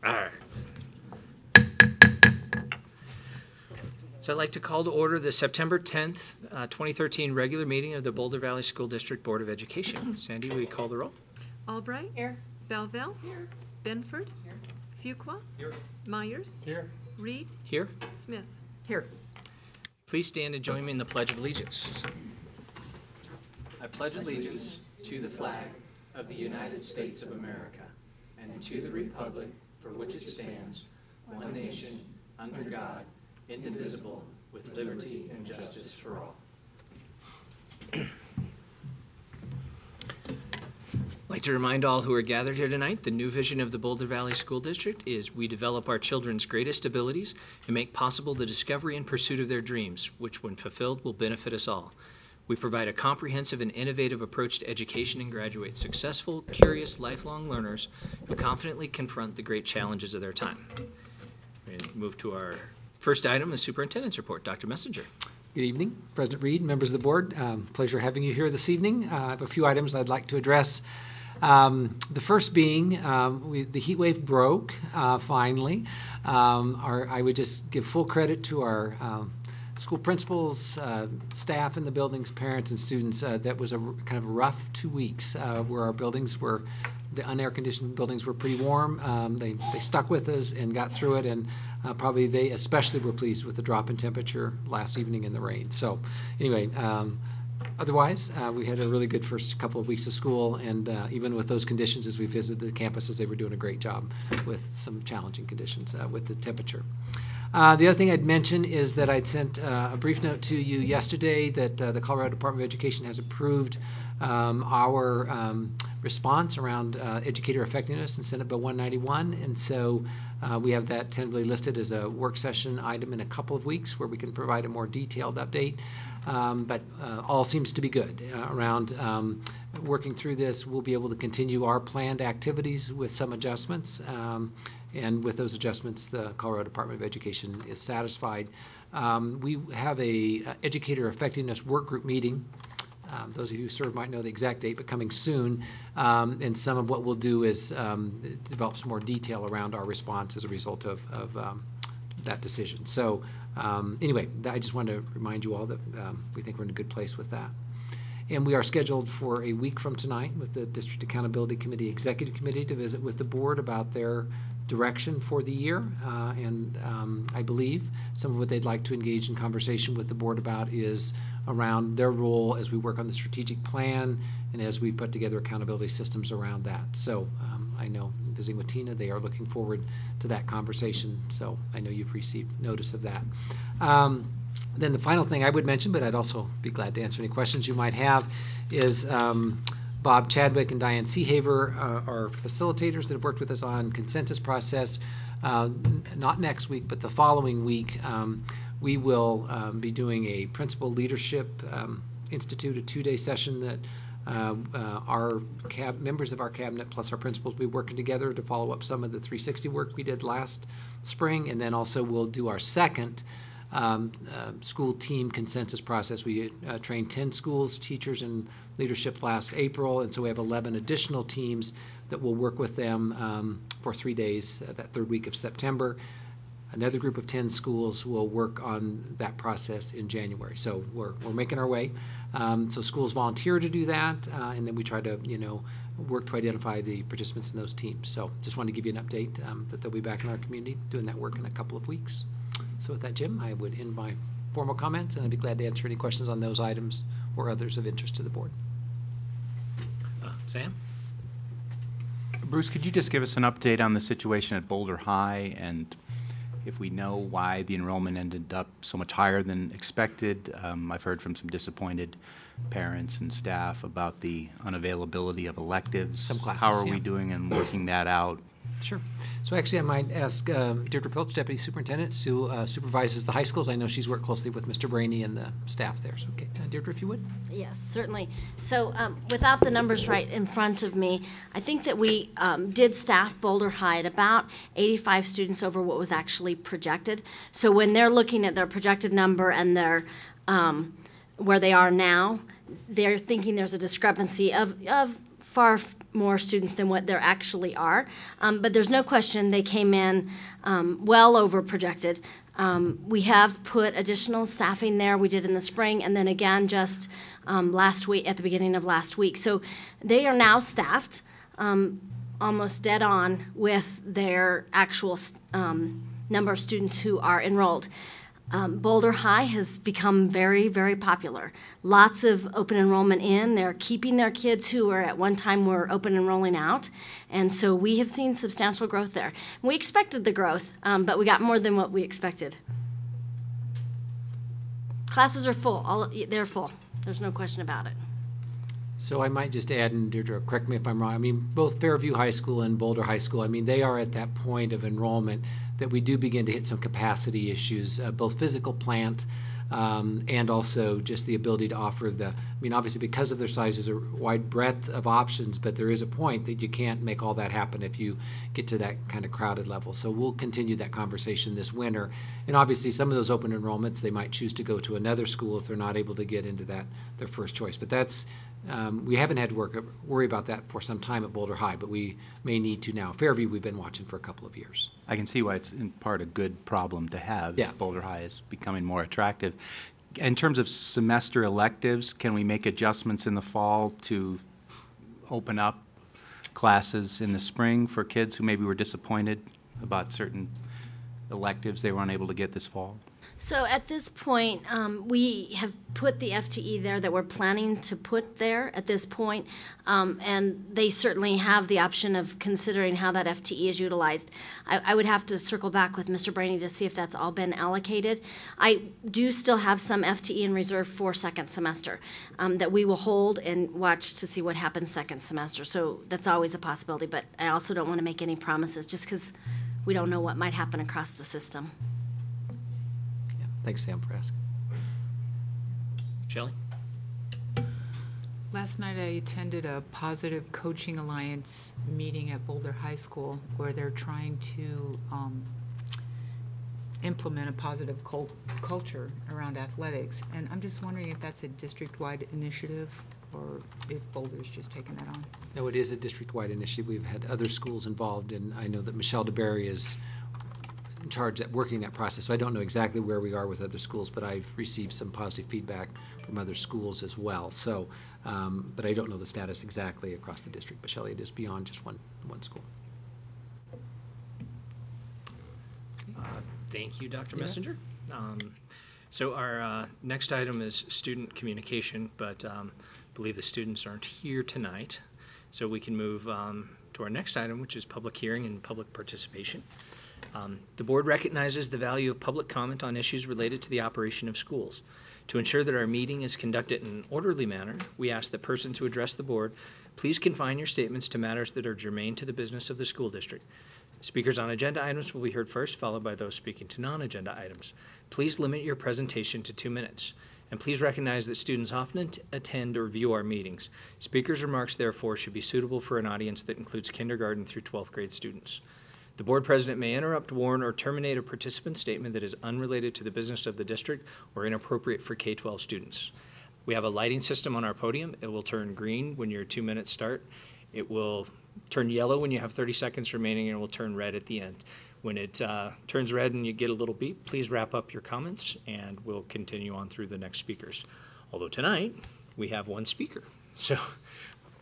All right. So I'd like to call to order the September 10th, 2013 regular meeting of the Boulder Valley School District Board of Education. Sandy, will you call the roll? Albright. Here. Belleville. Here. Benford. Here. Fuqua. Here. Myers. Here. Reed. Here. Smith. Here. Please stand and join me in the Pledge of Allegiance. I pledge allegiance to the flag of the United States of America and to the republic for which it stands, one nation, under God, indivisible, with liberty and justice for all. I'd like to remind all who are gathered here tonight, the new vision of the Boulder Valley School District is we develop our children's greatest abilities and make possible the discovery and pursuit of their dreams, which when fulfilled will benefit us all. We provide a comprehensive and innovative approach to education and graduate successful, curious, lifelong learners who confidently confront the great challenges of their time. We move to our first item, the superintendent's report. Dr. Messenger. Good evening, President Reed, members of the board. Pleasure having you here this evening. I have a few items I'd like to address. The first being the heat wave broke finally. I would just give full credit to our school principals, staff in the buildings, parents, and students. That was a kind of a rough 2 weeks where our buildings were, the unair-conditioned buildings were pretty warm. They stuck with us and got through it, and probably they especially were pleased with the drop in temperature last evening in the rain. So anyway, otherwise, we had a really good first couple of weeks of school, and even with those conditions as we visited the campuses, they were doing a great job with some challenging conditions with the temperature. The other thing I'd mention is that I'd sent a brief note to you yesterday that the Colorado Department of Education has approved our response around educator effectiveness in Senate Bill 191, and so we have that tentatively listed as a work session item in a couple of weeks where we can provide a more detailed update. But all seems to be good around working through this. We'll be able to continue our planned activities with some adjustments. And with those adjustments, the Colorado Department of Education is satisfied. We have a educator effectiveness work group meeting. Those of you who serve might know the exact date, but coming soon. And some of what we'll do is develop some more detail around our response as a result of that decision. So anyway, I just wanted to remind you all that we think we're in a good place with that. And we are scheduled for a week from tonight with the District Accountability Committee Executive Committee to visit with the board about their direction for the year. And I believe some of what they'd like to engage in conversation with the board about is around their role as we work on the strategic plan and as we put together accountability systems around that. So I know, visiting with Tina, they are looking forward to that conversation. So I know you've received notice of that. Then the final thing I would mention, but I'd also be glad to answer any questions you might have, is Bob Chadwick and Diane Seahaver are facilitators that have worked with us on consensus process. Not next week, but the following week, we will be doing a Principal Leadership Institute, a 2-day session that our members of our cabinet plus our principals will be working together to follow up some of the 360 work we did last spring, and then also we'll do our second school team consensus process. We trained 10 schools, teachers, and leadership last April, and so we have 11 additional teams that will work with them for 3 days that third week of September. Another group of 10 schools will work on that process in January. So we're making our way. So schools volunteer to do that, and then we try to work to identify the participants in those teams. So just wanted to give you an update that they'll be back in our community doing that work in a couple of weeks. So with that, Jim, I would end my formal comments, and I'd be glad to answer any questions on those items or others of interest to the board. Sam? Bruce, could you just give us an update on the situation at Boulder High and if we know why the enrollment ended up so much higher than expected? I've heard from some disappointed parents and staff about the unavailability of electives. Some classes, how are we doing in working that out? Sure. So actually I might ask Deirdre Pilch, Deputy Superintendent, who supervises the high schools. I know she's worked closely with Mr. Brainey and the staff there. So okay, Deirdre, if you would. Yes, certainly. So without the numbers right in front of me, I think that we did staff Boulder High at about 85 students over what was actually projected. So when they're looking at their projected number and their where they are now, they're thinking there's a discrepancy of more students than what there actually are. But there's no question they came in well over projected. We have put additional staffing there. We did in the spring, and then again just last week, at the beginning of last week. So they are now staffed almost dead on with their actual number of students who are enrolled. Boulder High has become very, very popular. Lots of open enrollment in. They're keeping their kids who were at one time were open enrolling out. And so we have seen substantial growth there. We expected the growth, but we got more than what we expected. Classes are full. They're full. There's no question about it. So I might just add, and Deirdre, correct me if I'm wrong, I mean, both Fairview High School and Boulder High School, I mean, they are at that point of enrollment that we do begin to hit some capacity issues, both physical plant and also just the ability to offer I mean, obviously because of their size, there's a wide breadth of options, but there is a point that you can't make all that happen if you get to that kind of crowded level. So we'll continue that conversation this winter. And obviously some of those open enrollments, they might choose to go to another school if they're not able to get into their first choice. But that's, we haven't had to worry about that for some time at Boulder High, but we may need to now. Fairview, we've been watching for a couple of years. I can see why it's in part a good problem to have. Yeah. Boulder High is becoming more attractive. In terms of semester electives, can we make adjustments in the fall to open up classes in the spring for kids who maybe were disappointed about certain electives they were unable to get this fall? So at this point, we have put the FTE there that we're planning to put there at this point, and they certainly have the option of considering how that FTE is utilized. I would have to circle back with Mr. Brainy to see if that's all been allocated. I do still have some FTE in reserve for second semester that we will hold and watch to see what happens second semester. So that's always a possibility, but I also don't want to make any promises just because we don't know what might happen across the system. Thanks, Sam, for asking. Shelley? Last night I attended a Positive Coaching Alliance meeting at Boulder High School where they're trying to implement a positive culture around athletics. And I'm just wondering if that's a district-wide initiative or if Boulder's just taken that on. No, it is a district-wide initiative. We've had other schools involved, and I know that Michelle DeBerry is in charge of working that process. So I don't know exactly where we are with other schools, but I've received some positive feedback from other schools as well. So, but I don't know the status exactly across the district. But Shelley, it is beyond just one school. Thank you, Dr. Messenger. So our next item is student communication, but I believe the students aren't here tonight. So we can move to our next item, which is public hearing and public participation. The board recognizes the value of public comment on issues related to the operation of schools. To ensure that our meeting is conducted in an orderly manner, we ask that persons who address the board please confine your statements to matters that are germane to the business of the school district. Speakers on agenda items will be heard first, followed by those speaking to non-agenda items. Please limit your presentation to 2 minutes. And please recognize that students often attend or view our meetings. Speakers' remarks, therefore, should be suitable for an audience that includes kindergarten through 12th grade students. The board president may interrupt, warn, or terminate a participant statement that is unrelated to the business of the district or inappropriate for K-12 students. We have a lighting system on our podium. It will turn green when your 2 minutes start. It will turn yellow when you have 30 seconds remaining, and it will turn red at the end. When it turns red and you get a little beep, please wrap up your comments, and we'll continue on through the next speakers. Although tonight, we have one speaker. So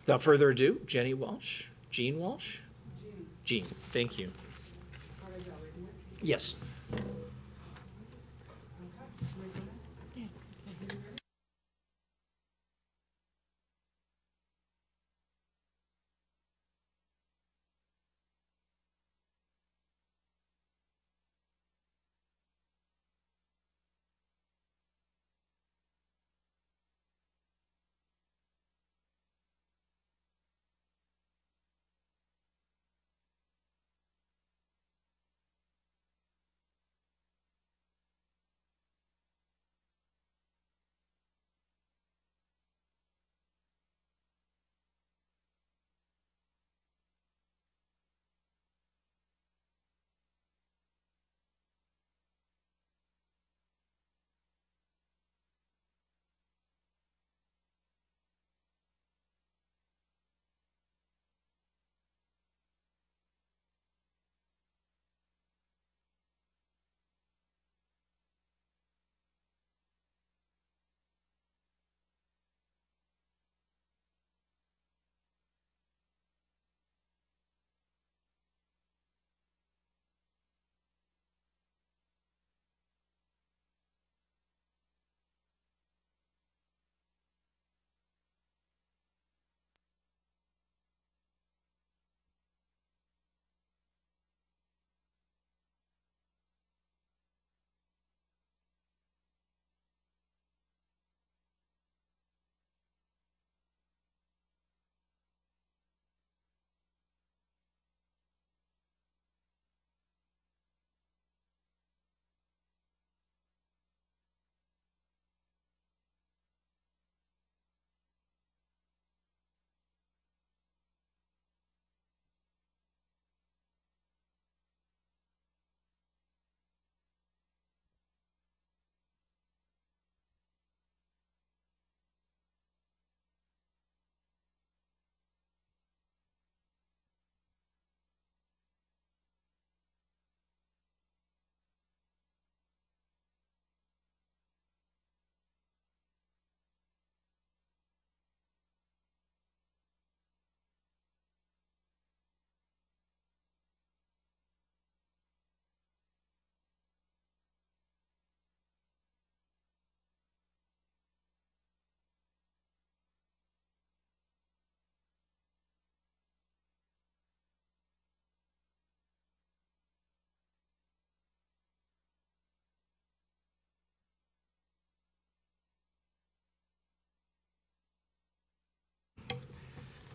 without further ado, Jean Walsh? Jean, thank you. Yes.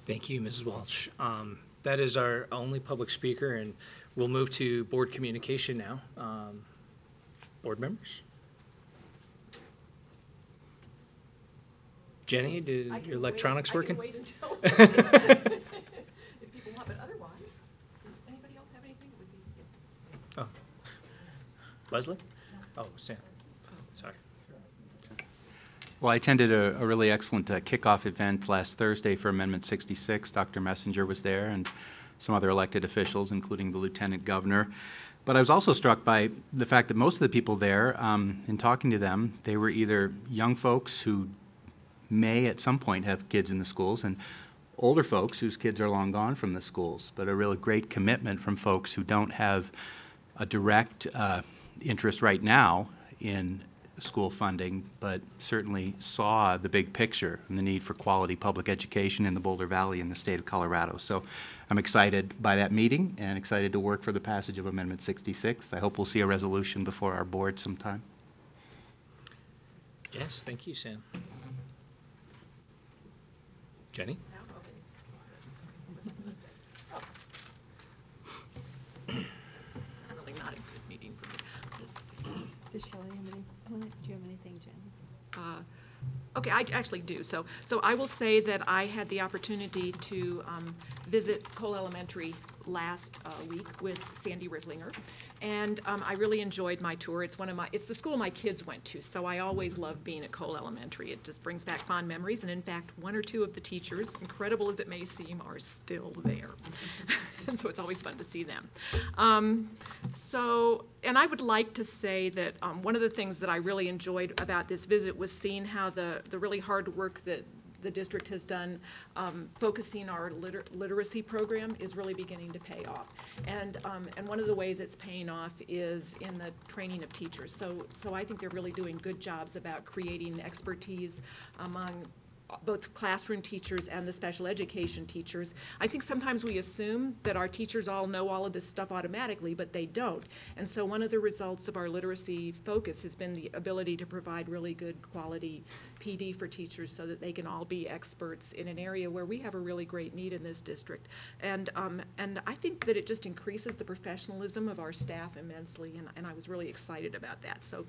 Thank you, Mrs. Walsh. That is our only public speaker, and we'll move to board communication now. Board members? Jenny, your electronics working? I can wait until, if people want, but otherwise, does anybody else have anything that would be? Oh. Leslie? Oh, Sam. Sorry. Well, I attended a really excellent kickoff event last Thursday for Amendment 66. Dr. Messenger was there and some other elected officials, including the Lieutenant Governor. But I was also struck by the fact that most of the people there, in talking to them, they were either young folks who may at some point have kids in the schools and older folks whose kids are long gone from the schools, but a really great commitment from folks who don't have a direct interest right now in school funding, but certainly saw the big picture and the need for quality public education in the Boulder Valley and the state of Colorado. So I'm excited by that meeting and excited to work for the passage of Amendment 66. I hope we'll see a resolution before our board sometime. Yes, thank you, Sam. Jenny? This is really not a good meeting for me. Let's see. Does Shelley have any, do you have anything, Jen? Okay, I actually do. So I will say that I had the opportunity to visit Cole Elementary last week with Sandy Ricklinger, and I really enjoyed my tour. It's the school my kids went to, so I always love being at Cole Elementary. It just brings back fond memories, and in fact, one or two of the teachers, incredible as it may seem, are still there. And so it's always fun to see them. And I would like to say that one of the things that I really enjoyed about this visit was seeing how the really hard work that the district has done focusing our literacy program is really beginning to pay off. And one of the ways it's paying off is in the training of teachers. So I think they're really doing good jobs about creating expertise among both classroom teachers and the special education teachers. I think sometimes we assume that our teachers all know all of this stuff automatically, but they don't. And so one of the results of our literacy focus has been the ability to provide really good quality PD for teachers so that they can all be experts in an area where we have a really great need in this district. And I think that it just increases the professionalism of our staff immensely, and I was really excited about that. So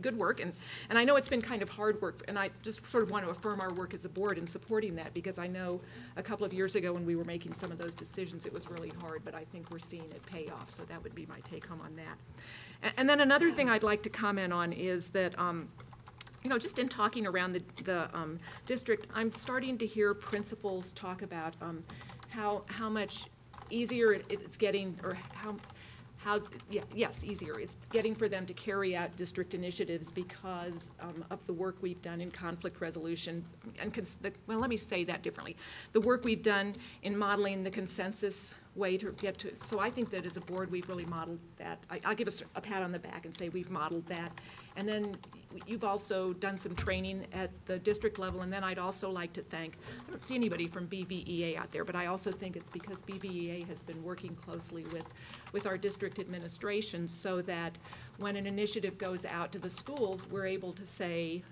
good work, and I know it's been kind of hard work, and I just sort of want to affirm our work as a board in supporting that, because I know a couple of years ago when we were making some of those decisions, it was really hard, but I think we're seeing it pay off, so that would be my take home on that. And then another thing I'd like to comment on is that you know, just in talking around the district, I'm starting to hear principals talk about how much easier it's getting, or easier it's getting for them to carry out district initiatives because of the work we've done in conflict resolution. And well, let me say that differently. The work we've done in modeling the consensus way to get to, so I think that as a board we've really modeled that. I'll give us a pat on the back and say we've modeled that. And then you've also done some training at the district level, and then I'd also like to thank, I don't see anybody from BVEA out there, but I also think it's because BVEA has been working closely with our district administration so that when an initiative goes out to the schools, we're able to say,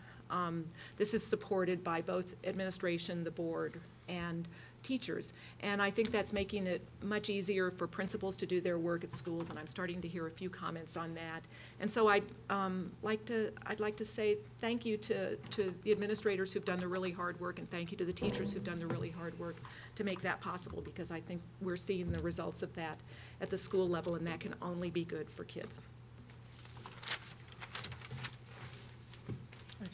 this is supported by both administration, the board, and teachers. And I think that's making it much easier for principals to do their work at schools, and I'm starting to hear a few comments on that. And so I'd like to say thank you to the administrators who've done the really hard work, and thank you to the teachers who've done the really hard work to make that possible, because I think we're seeing the results of that at the school level, and that can only be good for kids.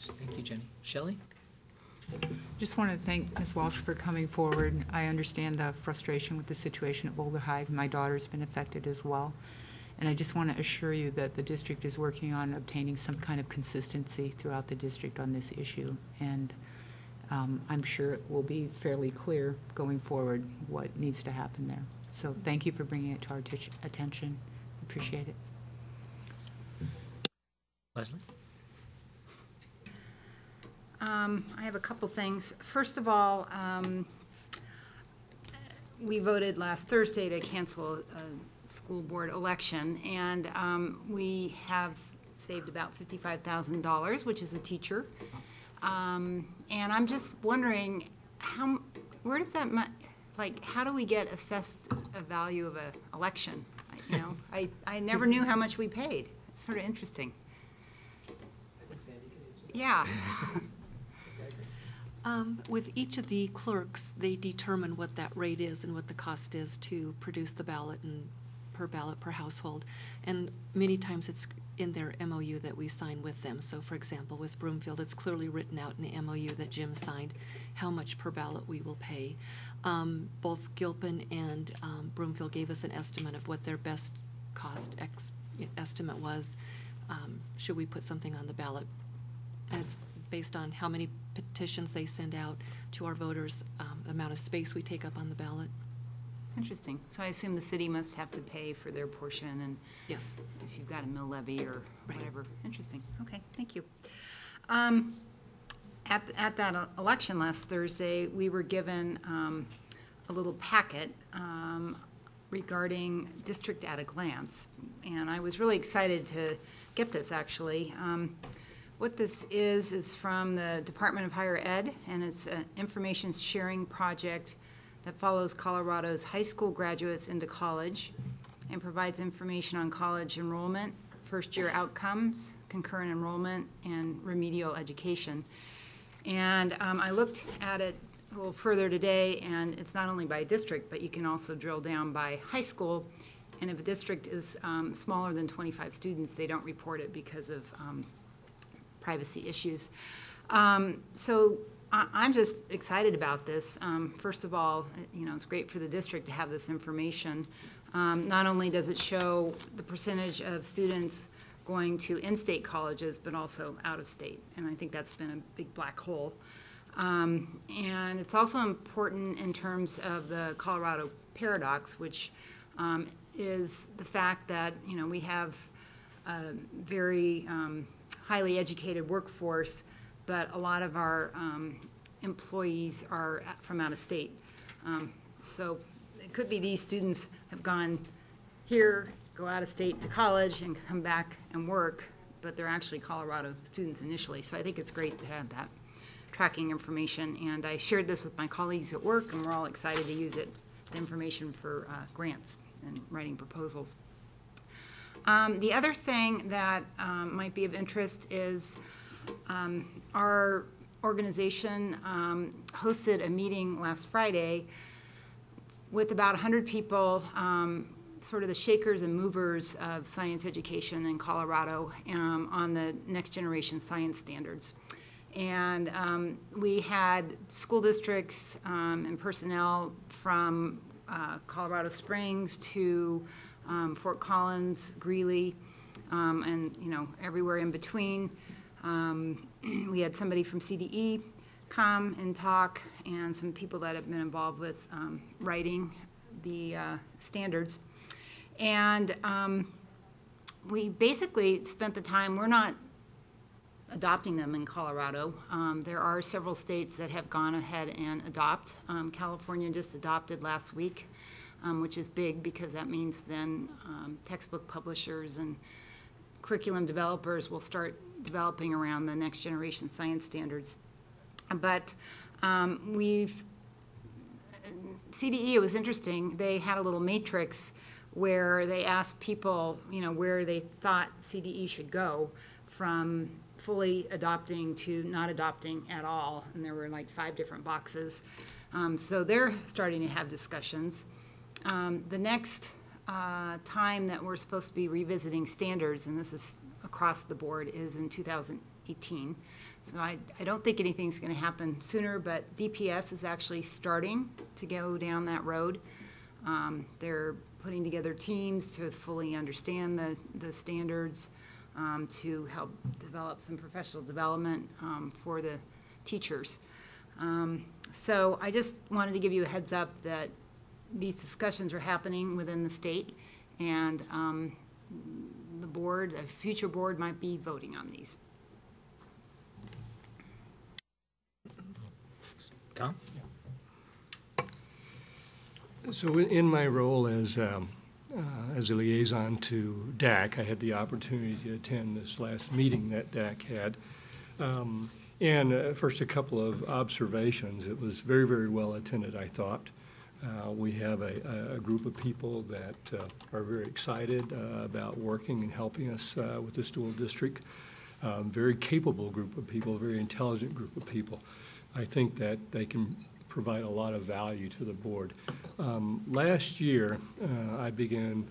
Thank you, Jenny. Shelley? Just want to thank Ms. Walsh for coming forward. I understand the frustration with the situation at Boulder High. My daughter's been affected as well. And I just want to assure you that the district is working on obtaining some kind of consistency throughout the district on this issue. And I'm sure it will be fairly clear going forward what needs to happen there. So thank you for bringing it to our attention. Appreciate it. Leslie? I have a couple things. First of all, we voted last Thursday to cancel a school board election, and we have saved about $55,000, which is a teacher. And I'm just wondering, where does that like, how do we get assessed a value of an election? You know, I never knew how much we paid. It's sort of interesting. Yeah. With each of the clerks, they determine what that rate is and what the cost is to produce the ballot and per ballot per household. And many times it's in their MOU that we sign with them. So for example, with Broomfield, it's clearly written out in the MOU that Jim signed how much per ballot we will pay. Both Gilpin and Broomfield gave us an estimate of what their best cost estimate was. Should we put something on the ballot? And it's based on how many petitions they send out to our voters, the amount of space we take up on the ballot. Interesting. So I assume the city must have to pay for their portion, and Yes. if you've got a mill levy or whatever. Interesting. Okay, thank you. At that election last Thursday, we were given a little packet regarding District at a Glance, and I was really excited to get this, actually. What this is from the Department of Higher Ed, and it's an information sharing project that follows Colorado's high school graduates into college and provides information on college enrollment, first-year outcomes, concurrent enrollment, and remedial education. And I looked at it a little further today, and it's not only by district, but you can also drill down by high school. And if a district is smaller than 25 students, they don't report it because of privacy issues. So I'm just excited about this. First of all, you know, it's great for the district to have this information. Not only does it show the percentage of students going to in-state colleges, but also out-of-state, and I think that's been a big black hole. And it's also important in terms of the Colorado paradox, which is the fact that, you know, we have a very highly educated workforce, but a lot of our employees are from out of state. So it could be these students have gone here, go out of state to college and come back and work, but they're actually Colorado students initially. So I think it's great to have that tracking information. And I shared this with my colleagues at work, and we're all excited to use it, the information for grants and writing proposals. The other thing that might be of interest is our organization hosted a meeting last Friday with about 100 people, sort of the shakers and movers of science education in Colorado on the next generation science standards. And we had school districts and personnel from Colorado Springs to Fort Collins, Greeley, and, you know, everywhere in between. We had somebody from CDE come and talk, and some people that have been involved with writing the standards. And we basically spent the time, we're not adopting them in Colorado. There are several states that have gone ahead and adopt. California just adopted last week, which is big because that means then textbook publishers and curriculum developers will start developing around the next generation science standards. But CDE, it was interesting, they had a little matrix where they asked people, you know, where they thought CDE should go from fully adopting to not adopting at all, and there were like 5 different boxes. So they're starting to have discussions. The next time that we're supposed to be revisiting standards, and this is across the board, is in 2018. So I don't think anything's going to happen sooner, but DPS is actually starting to go down that road. They're putting together teams to fully understand the standards, to help develop some professional development for the teachers. So I just wanted to give you a heads up that these discussions are happening within the state, and the board, a future board, might be voting on these. Tom? So in my role as a liaison to DAC, I had the opportunity to attend this last meeting that DAC had. And first, a couple of observations. It was very, very well attended, I thought. We have a group of people that are very excited about working and helping us with the school district. Very capable group of people, very intelligent group of people. I think that they can provide a lot of value to the board. Last year, I began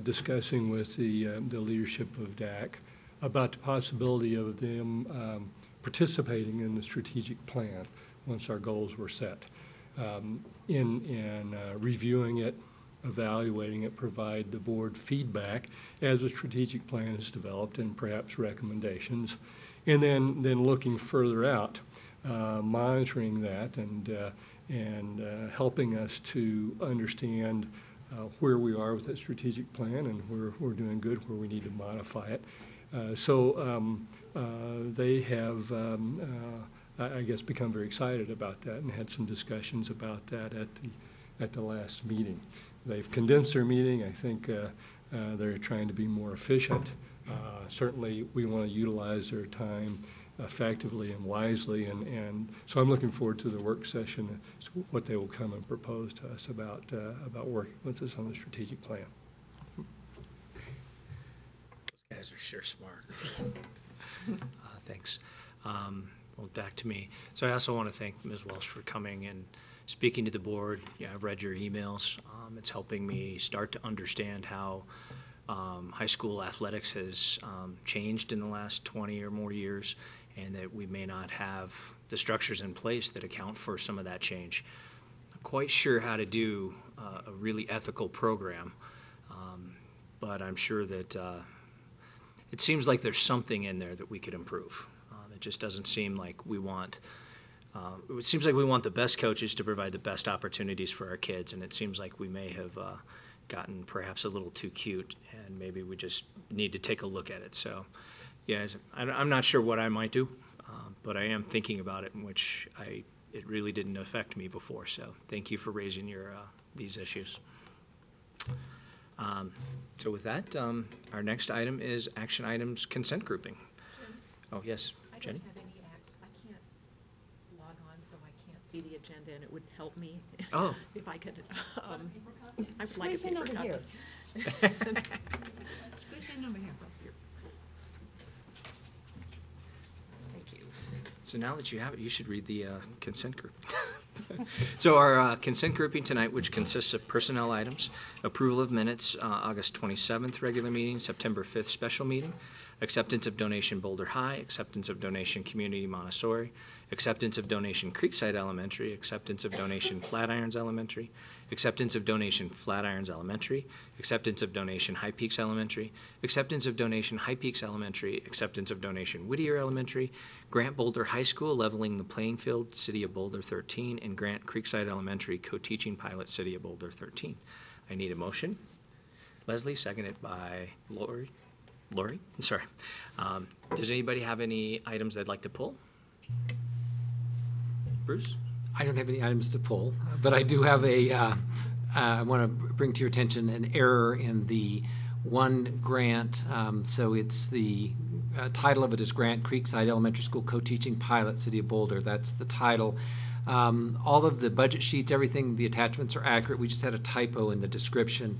discussing with the leadership of DAC about the possibility of them participating in the strategic plan once our goals were set. In reviewing it, evaluating it, provide the board feedback as a strategic plan is developed and perhaps recommendations, and then looking further out, monitoring that and helping us to understand where we are with that strategic plan and where we're doing good, where we need to modify it. They have, I guess, become very excited about that and had some discussions about that at the last meeting. They've condensed their meeting. I think they're trying to be more efficient. Certainly, we want to utilize their time effectively and wisely, and so I'm looking forward to the work session, what they will come and propose to us about working with us on the strategic plan. Those guys are sure smart. Thanks. Well, back to me. So I also want to thank Ms. Welsh for coming and speaking to the board. Yeah, I've read your emails. It's helping me start to understand how high school athletics has changed in the last 20 or more years, and that we may not have the structures in place that account for some of that change. I'm quite sure how to do a really ethical program, but I'm sure that it seems like there's something in there that we could improve. It just doesn't seem like we want, it seems like we want the best coaches to provide the best opportunities for our kids, and it seems like we may have gotten perhaps a little too cute, and maybe we just need to take a look at it. So, yeah, I'm not sure what I might do, but I am thinking about it, in which it really didn't affect me before. So thank you for raising these issues. So with that, our next item is action items consent grouping. Oh, yes, Jenny? I don't have any acts. I can't log on, so I can't see the agenda, and it would help me if I could. I'd like a paper copy. Squeeze in over here. Thank you. So now that you have it, you should read the consent group. So our consent grouping tonight, which consists of personnel items, approval of minutes, August 27th regular meeting, September 5th special meeting, acceptance of donation Boulder High, acceptance of donation Community Montessori, acceptance of donation Creekside Elementary, acceptance of donation Flatirons Elementary, acceptance of donation Flatirons Elementary, acceptance of donation High Peaks Elementary, acceptance of donation High Peaks Elementary, acceptance of donation Whittier Elementary, Grant Boulder High School Leveling the Playing Field, City of Boulder 13, and Grant Creekside Elementary Co-Teaching Pilot, City of Boulder 13. I need a motion. Leslie, seconded by Lori. I'm sorry. Does anybody have any items they'd like to pull? Bruce? I don't have any items to pull, but I do have I want to bring to your attention an error in the one grant. So it's the title of it is Grant Creekside Elementary School Co-Teaching Pilot, City of Boulder. That's the title. All of the budget sheets, everything, the attachments are accurate. We just had a typo in the description,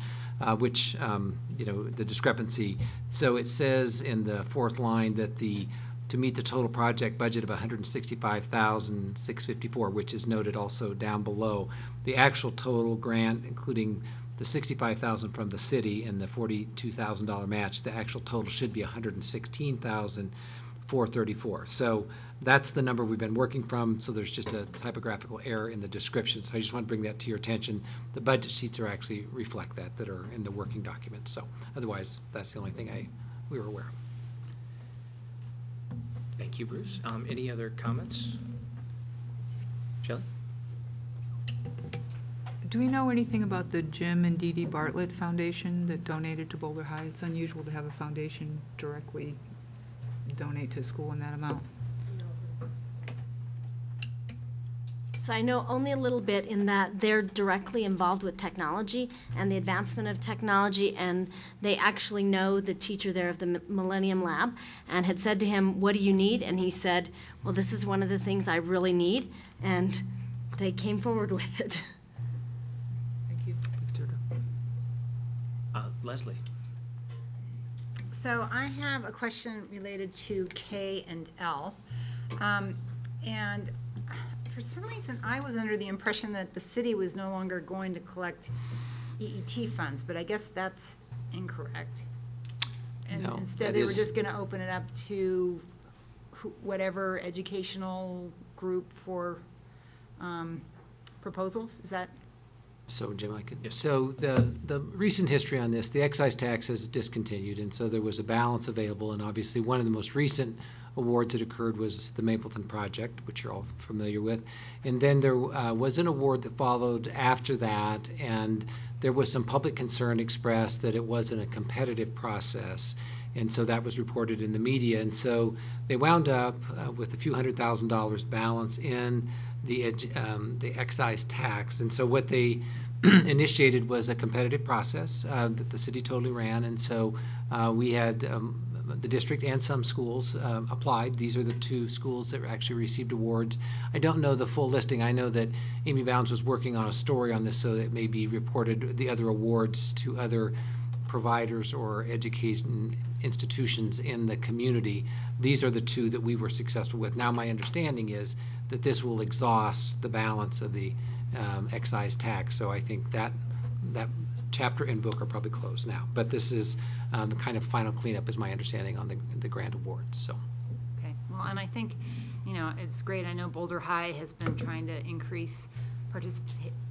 which, the discrepancy. So it says in the fourth line that to meet the total project budget of $165,654, which is noted also down below. The actual total grant, including the $65,000 from the city and the $42,000 match, the actual total should be $116,434. So that's the number we've been working from. So there's just a typographical error in the description. So I just want to bring that to your attention. The budget sheets are actually reflect that are in the working document. So otherwise, that's the only thing we were aware of. Thank you, Bruce. Any other comments? Shelley? Do we know anything about the Jim and Dee Dee Bartlett Foundation that donated to Boulder High? It's unusual to have a foundation directly donate to a school in that amount. So I know only a little bit in that they're directly involved with technology and the advancement of technology, and they actually know the teacher there of the Millennium Lab and had said to him, "What do you need?" And he said, "Well, this is one of the things I really need," and they came forward with it. Leslie. So I have a question related to K and L. And for some reason, I was under the impression that the city was no longer going to collect EET funds, but I guess that's incorrect. And No, instead, that they were is- just going to open it up to whatever educational group for proposals? Is that? So, Jim, I could. Yes. So the recent history on this, the excise tax has discontinued, and so there was a balance available, and obviously one of the most recent awards that occurred was the Mapleton project, which you're all familiar with. And then there was an award that followed after that, and there was some public concern expressed that it wasn't a competitive process. And so that was reported in the media. And so they wound up with a few $100,000 balance in the excise tax. And so what they initiated was a competitive process that the city totally ran. And so we had the district and some schools applied. These are the two schools that actually received awards. I don't know the full listing. I know that Amy Bounds was working on a story on this, so it may be reported the other awards to other providers or education institutions in the community. These are the two that we were successful with. Now, my understanding is that this will exhaust the balance of the excise tax. So I think that chapter and book are probably closed now. But this is the kind of final cleanup, is my understanding, on the grant awards. So. Okay, well, and I think, it's great. I know Boulder High has been trying to increase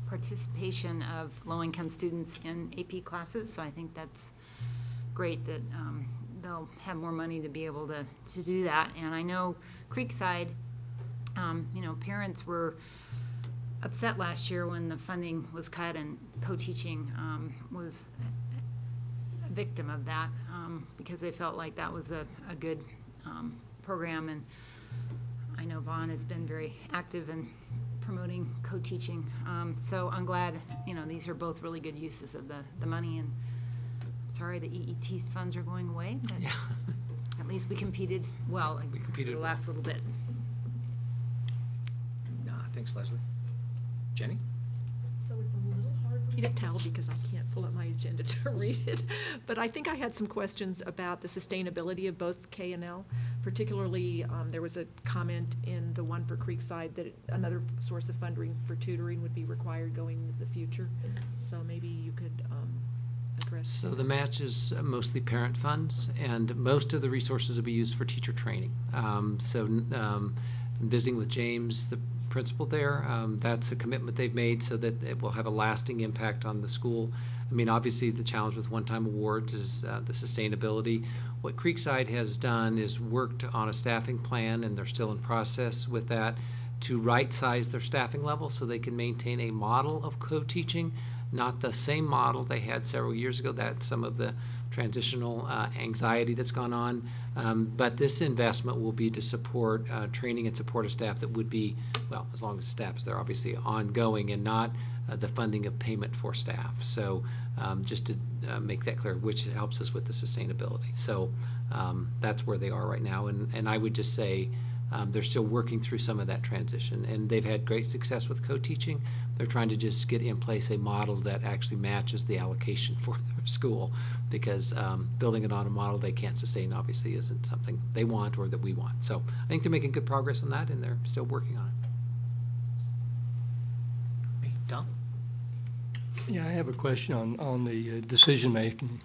participation of low-income students in AP classes, so I think that's great that they'll have more money to be able to do that. And I know Creekside, parents were upset last year when the funding was cut, and co-teaching was a victim of that because they felt like that was a good program. And I know Vaughn has been very active in promoting co-teaching. So I'm glad, these are both really good uses of the money. And sorry the EET funds are going away, but Yeah. at least we competed well for the last little bit. Thanks, Leslie. Jenny? So it's a little hard for me to tell because I can't pull up my agenda to read it. But I think I had some questions about the sustainability of both K and L. Particularly, there was a comment in the one for Creekside that another source of funding for tutoring would be required going into the future. So maybe you could address. So the match is mostly parent funds, and most of the resources will be used for teacher training. Visiting with James, the principal there, that's a commitment they've made so that it will have a lasting impact on the school. I mean, obviously, the challenge with one-time awards is the sustainability. What Creekside has done is worked on a staffing plan, and they're still in process with that, to right-size their staffing level so they can maintain a model of co-teaching, not the same model they had several years ago. That's some of the transitional anxiety that's gone on. But this investment will be to support training and support of staff that would be, well, as long as the staff is there, obviously ongoing, and not the funding of payment for staff. So just to make that clear, which helps us with the sustainability. So that's where they are right now. And I would just say they're still working through some of that transition. And they've had great success with co-teaching. They're trying to just get in place a model that actually matches the allocation for their school, because building it on a model they can't sustain obviously isn't something they want or that we want. So I think they're making good progress on that, and they're still working on it. Hey, Tom? Yeah, I have a question on the decision-making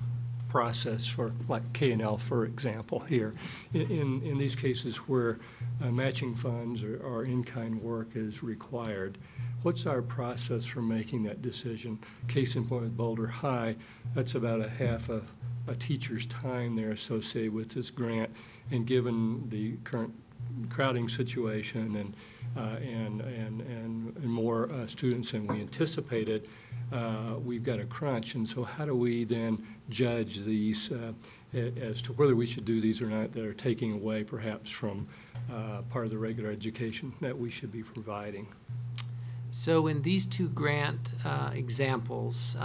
process for, like, K&L, for example, here. In these cases where matching funds or in-kind work is required, what's our process for making that decision? Case in point with Boulder High, that's about a half a teacher's time there associated with this grant, and given the current crowding situation and more students than we anticipated, we've got a crunch. And so how do we then judge these as to whether we should do these or not, that are taking away perhaps from part of the regular education that we should be providing? So in these two grant examples,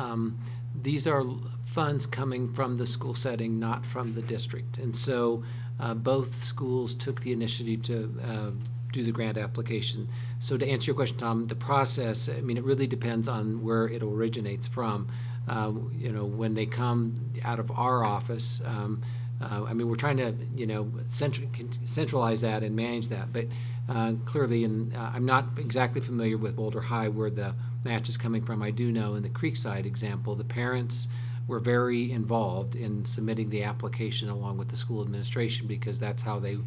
these are funds coming from the school setting, not from the district. And so both schools took the initiative to do the grant application. So to answer your question, Tom, the process, I mean, it really depends on where it originates from. you know, when they come out of our office, I mean, we're trying to, you know, centralize that and manage that, but clearly, I'm not exactly familiar with Boulder High where the match is coming from. I do know in the Creekside example, the parents were very involved in submitting the application along with the school administration because that's how they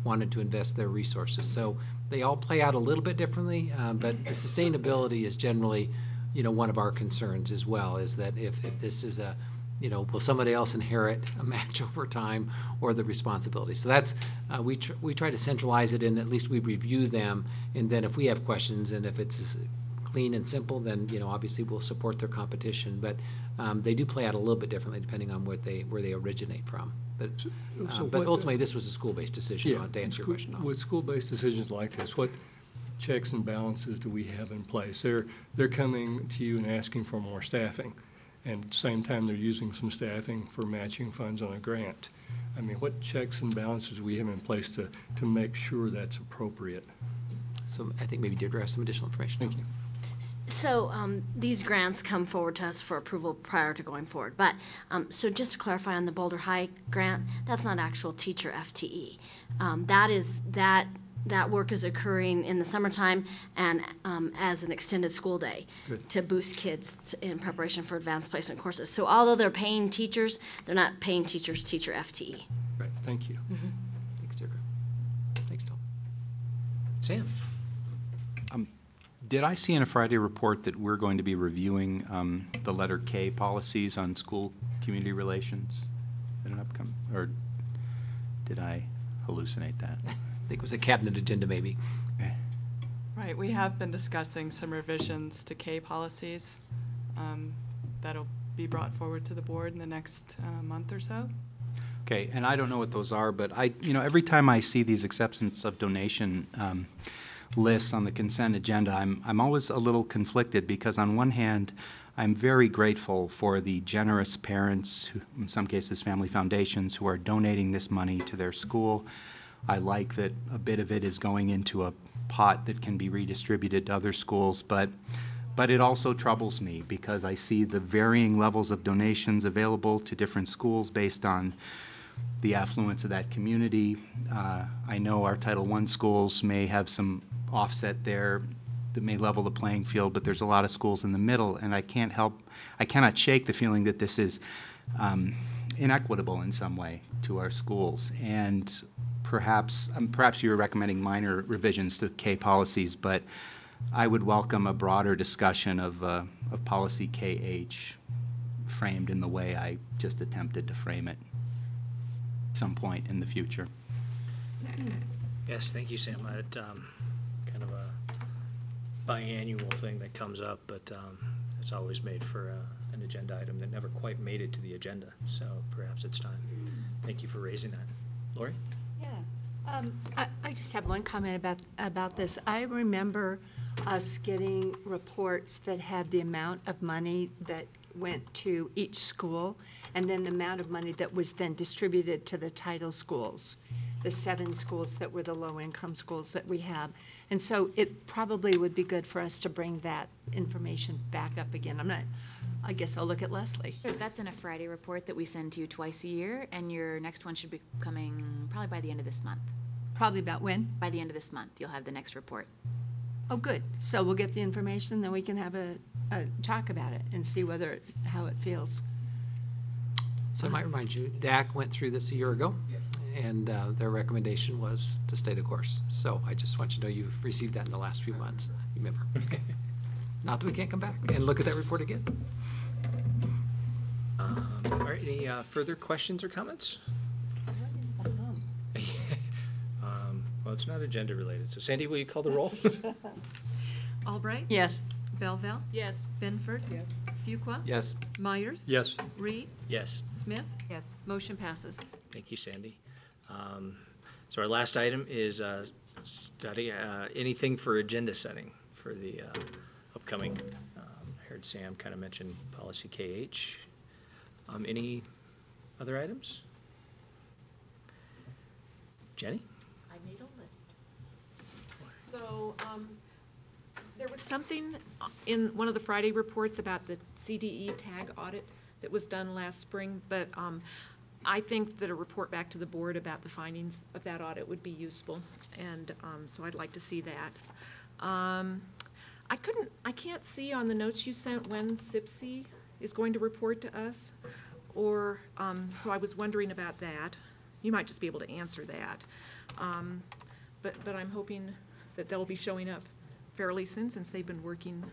wanted to invest their resources. So they all play out a little bit differently, but the sustainability is generally, you know, one of our concerns as well, is that if this is a, you know, will somebody else inherit a match over time or the responsibility? So that's, we try to centralize it, and at least we review them, and then if we have questions and if it's clean and simple, then, you know, obviously we'll support their competition. But they do play out a little bit differently depending on where they originate from. But, but ultimately, this was a school-based decision, to answer your question. With school-based decisions like this, what checks and balances do we have in place? They're coming to you and asking for more staffing, and at the same time, they're using some staffing for matching funds on a grant. I mean, what checks and balances do we have in place to make sure that's appropriate? So I think maybe to address some additional information. Thank you. So these grants come forward to us for approval prior to going forward. But so just to clarify on the Boulder High grant, that's not actual teacher FTE. That work is occurring in the summertime and as an extended school day. Good. To boost kids in preparation for advanced placement courses. So although they're paying teachers, they're not paying teachers teacher FTE. Right. Thank you. Mm-hmm. Thanks, Deirdre. Thanks, Tom. Sam? Did I see in a Friday report that we're going to be reviewing the letter K policies on school community relations in an upcoming, or did I hallucinate that? I think it was a cabinet agenda, maybe. Right, we have been discussing some revisions to K policies that'll be brought forward to the board in the next month or so. Okay, and I don't know what those are, but every time I see these acceptance of donation lists on the consent agenda, I'm always a little conflicted because on one hand, I'm very grateful for the generous parents, who, in some cases family foundations, who are donating this money to their school. I like that a bit of it is going into a pot that can be redistributed to other schools, but it also troubles me because I see the varying levels of donations available to different schools based on the affluence of that community. I know our Title I schools may have some offset there that may level the playing field, but there's a lot of schools in the middle, and I cannot shake the feeling that this is inequitable in some way to our schools. And perhaps you were recommending minor revisions to K policies, but I would welcome a broader discussion of policy KH framed in the way I just attempted to frame it at some point in the future. Yes, thank you, Sam. Kind of a biannual thing that comes up, but it's always made for an agenda item that never quite made it to the agenda. So perhaps it's time. Thank you for raising that. Lori? Yeah. I just have one comment about this. I remember us getting reports that had the amount of money that went to each school and then the amount of money that was then distributed to the title schools, the 7 schools that were the low-income schools that we have. And so it probably would be good for us to bring that information back up again. I guess I'll look at Leslie. Sure, that's in a Friday report that we send to you twice a year, and your next one should be coming probably by the end of this month. Probably about when? By the end of this month, you'll have the next report. Oh, good. So we'll get the information, then we can have a talk about it and see how it feels. So I might remind you, DAC went through this a year ago, and their recommendation was to stay the course. So I just want you to know you've received that in the last few months. Remember. Not that we can't come back and look at that report again. All right, any further questions or comments? What is the hum? Well, it's not agenda related. So Sandy, will you call the roll? Albright? Yes. Belleville? Yes. Binford? Yes. Fuqua? Yes. Myers? Yes. Reed? Yes. Smith? Yes. Motion passes. Thank you, Sandy. So our last item is study anything for agenda setting for the upcoming. I heard Sam kind of mention policy KH. Any other items? Jenny? I made a list. So There was something in one of the Friday reports about the CDE tag audit that was done last spring, but I think that a report back to the board about the findings of that audit would be useful, and so I'd like to see that. I can't see on the notes you sent when SIPSI is going to report to us, or, so I was wondering about that. You might just be able to answer that. But I'm hoping that they'll be showing up fairly soon, since they've been working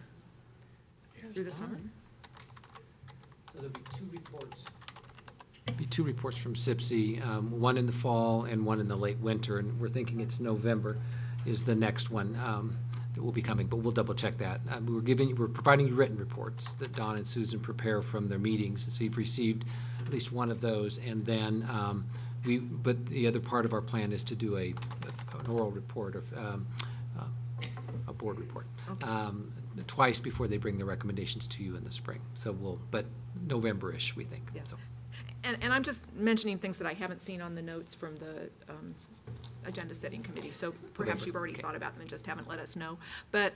through the summer. So there'll be two reports. Be two reports from SIPSI, one in the fall and one in the late winter, and we're thinking it's November is the next one that will be coming, but we'll double check that. We're providing you written reports that Don and Susan prepare from their meetings, so you've received at least one of those, and then but the other part of our plan is to do an oral report of a board report. Okay. Twice before they bring the recommendations to you in the spring. So but November-ish, we think. Yeah. So. And I'm just mentioning things that I haven't seen on the notes from the agenda setting committee, so perhaps you've already thought about them and just haven't let us know. But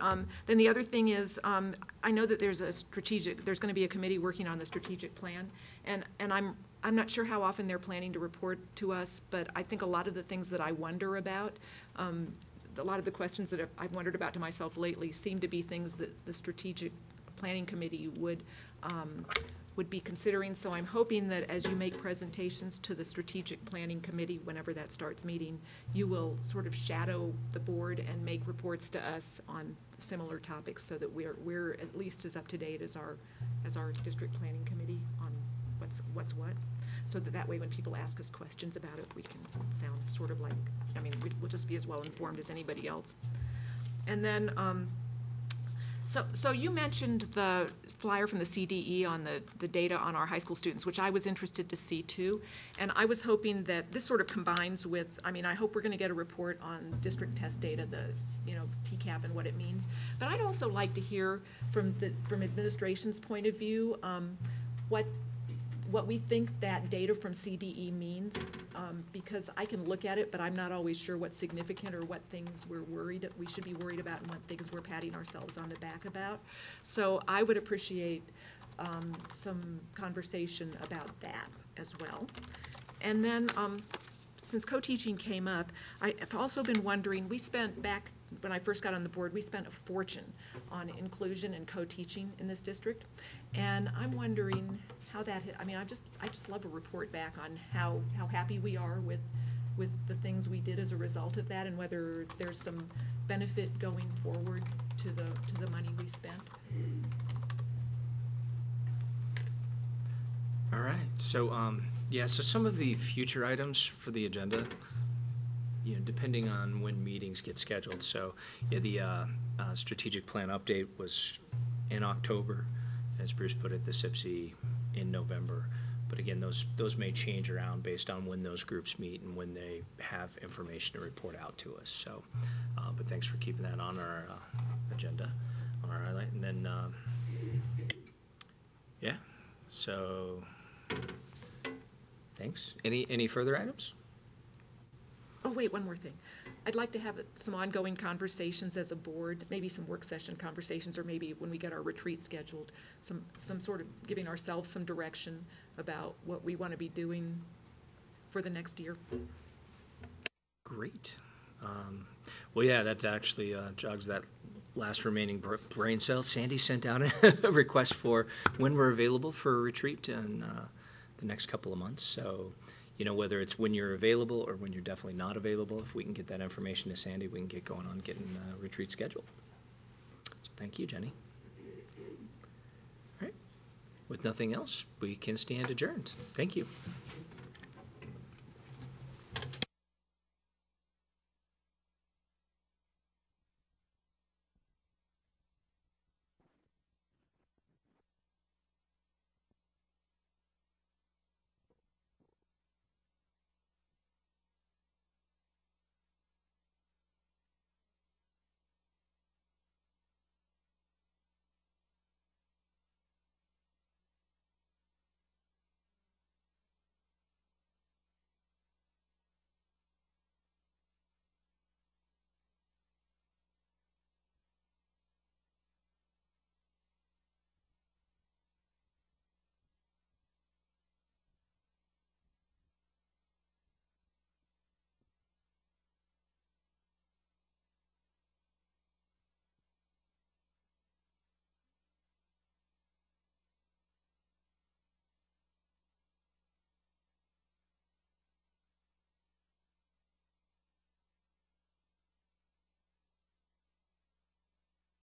then the other thing is, I know that there's going to be a committee working on the strategic plan, and I'm not sure how often they're planning to report to us, but I think a lot of the things that I wonder about, a lot of the questions that I've wondered about to myself lately seem to be things that the strategic planning committee would be considering. So I'm hoping that as you make presentations to the strategic planning committee, whenever that starts meeting, you will sort of shadow the board and make reports to us on similar topics, so that we're at least as up to date as our district planning committee on what's what. So that way when people ask us questions about it, we can sound sort of like, I mean, we'll just be as well informed as anybody else. And then, so you mentioned the flyer from the CDE on the data on our high school students, which I was interested to see too. And I was hoping that this sort of combines with, I mean, I hope we're going to get a report on district test data, the TCAP and what it means. But I'd also like to hear from administration's point of view what we think that data from CDE means, because I can look at it, but I'm not always sure what's significant or what things we should be worried about, and what things we're patting ourselves on the back about. So I would appreciate some conversation about that as well. And then since co-teaching came up, I've also been wondering, we spent back when I first got on the board, we spent a fortune on inclusion and co-teaching in this district. And I'm wondering how that, I mean, I just love a report back on how happy we are with the things we did as a result of that, and whether there's some benefit going forward to the money we spent. All right, so yeah, so some of the future items for the agenda, depending on when meetings get scheduled. So yeah, the strategic plan update was in October, as Bruce put it, the SIPSI in November. But again, those may change around based on when those groups meet and when they have information to report out to us. So, but thanks for keeping that on our agenda, on our highlight. And then, yeah, so thanks. Any further items? Oh, wait, one more thing. I'd like to have some ongoing conversations as a board, maybe some work session conversations, or maybe when we get our retreat scheduled, some sort of giving ourselves some direction about what we want to be doing for the next year. Great. Well, yeah, that actually jogs that last remaining brain cell. Sandy sent out a request for when we're available for a retreat in the next couple of months. So, whether it's when you're available or when you're definitely not available, if we can get that information to Sandy, we can get going on getting a retreat scheduled. So thank you, Jenny. All right. With nothing else, we can stand adjourned. Thank you.